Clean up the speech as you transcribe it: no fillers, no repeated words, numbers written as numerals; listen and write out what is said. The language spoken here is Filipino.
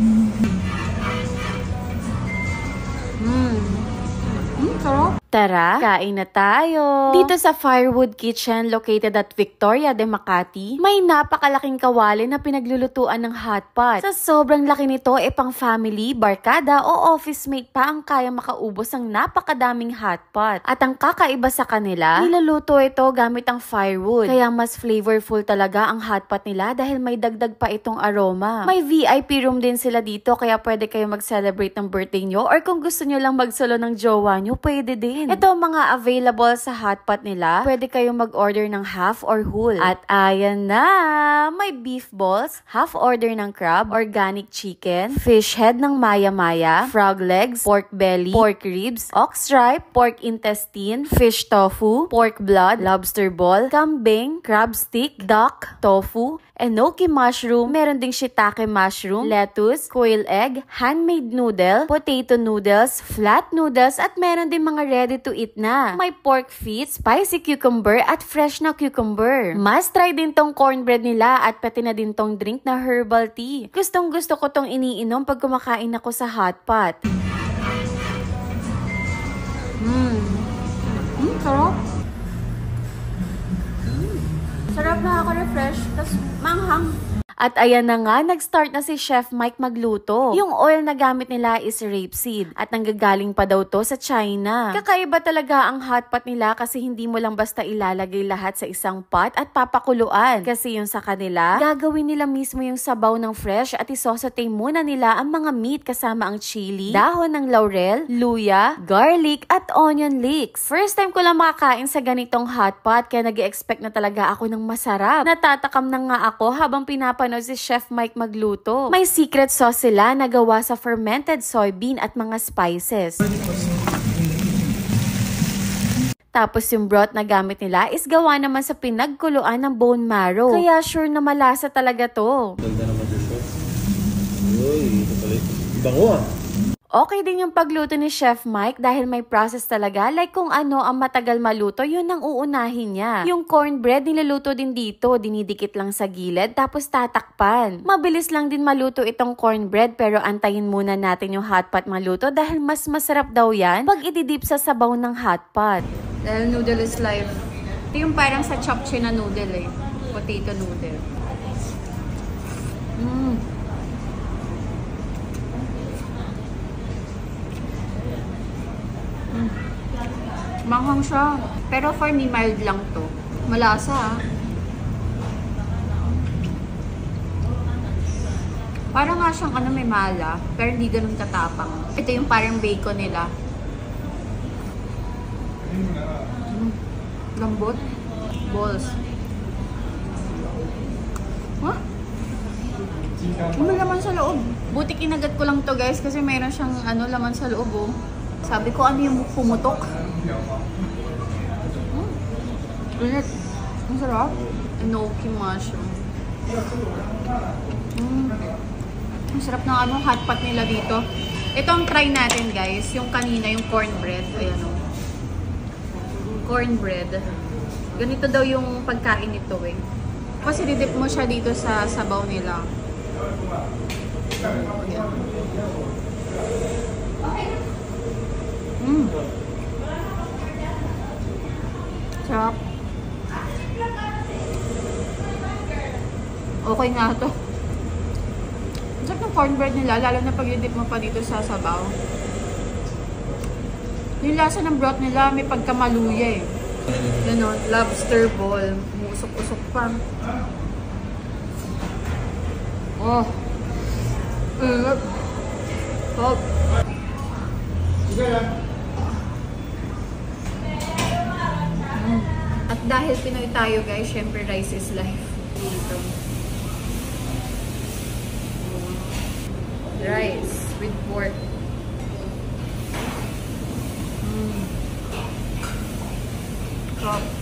Sarap. Tara, kain na tayo! Dito sa Firewood Kitchen located at Victoria de Makati, may napakalaking kawali na pinaglulutuan ng hotpot. Sa sobrang laki nito, pang family, barkada o office mate pa ang kaya makaubos ng napakadaming hotpot. At ang kakaiba sa kanila, niluluto ito gamit ang firewood. Kaya mas flavorful talaga ang hotpot nila dahil may dagdag pa itong aroma. May VIP room din sila dito kaya pwede kayo mag-celebrate ng birthday nyo or kung gusto nyo lang mag-solo ng jowa nyo, pwede din. Ito mga available sa hotpot nila. Pwede kayong mag-order ng half or whole. At ayan na! May beef balls, half order ng crab, organic chicken, fish head ng maya-maya, frog legs, pork belly, pork ribs, ox tripe, pork intestine, fish tofu, pork blood, lobster ball, kambing, crab stick, duck, tofu, enoki mushroom, meron ding shiitake mushroom, lettuce, quail egg, handmade noodle, potato noodles, flat noodles, at meron din mga ready to eat na. May pork feet, spicy cucumber, at fresh na cucumber. Must try din tong cornbread nila at pati na din tong drink na herbal tea. Gustong gusto ko tong iniinom pag kumakain ako sa hotpot. Sarap. Sarap, nakaka-refresh, tas manghang. At ayan na nga, nag-start na si Chef Mike magluto. Yung oil na gamit nila is rapeseed at nanggagaling pa daw to sa China. Kakaiba talaga ang hotpot nila kasi hindi mo lang basta ilalagay lahat sa isang pot at papakuluan. Kasi yung sa kanila, gagawin nila mismo yung sabaw ng fresh at isosaute muna nila ang mga meat kasama ang chili, dahon ng laurel, luya, garlic, at onion leeks. First time ko lang makakain sa ganitong hotpot kaya nag-expect na talaga ako ng masarap. Natatakam na nga ako habang pinapanood si Chef Mike magluto. May secret sauce sila na gawa sa fermented soybean at mga spices. Tapos yung broth na gamit nila is gawa naman sa pinagkuluan ng bone marrow. Kaya sure na malasa talaga to. Ganda naman dito. Uy, ito pala. Bango ah. Okay din yung pagluto ni Chef Mike dahil may process talaga, like kung ano ang matagal maluto, yun ang uunahin niya. Yung cornbread niluluto din dito, dinidikit lang sa gilid tapos tatakpan. Mabilis lang din maluto itong cornbread pero antayin muna natin yung hotpot maluto dahil mas masarap daw yan pag ididip sa sabaw ng hotpot. Dahil noodle is life. Ito yung parang sa chapche na noodle potato noodle. Manghang siya. Pero for me, mild lang to. Malasa Parang nga siyang may mala, pero hindi ganun katapang. Ito yung parang bacon nila. Lambot. Balls. Huh? May laman sa loob. Buti kinagat ko lang to guys kasi mayroon siyang laman sa loob oh. Sabi ko ano yung pumutok. Ulit. Ang sarap. Enoki mushroom. Ang sarap ng hotpot nila dito. Ito ang try natin guys. Yung kanina, yung cornbread. Ayan o. Cornbread. Ganito daw yung pagkain nito Kasi didip mo siya dito sa sabaw nila. Ayan. Sarap. Okay nga to. Sarap ng cornbread nila, lalo na pag i-dip mo pa dito sa sabaw. Yung lasa ng broth nila, may pagkamaluya Ganon, lobster ball. Umusok-usok pa. Oh. Top. At dahil Pinoy tayo guys, syempre rice is life. Dito. Rice with pork. Top.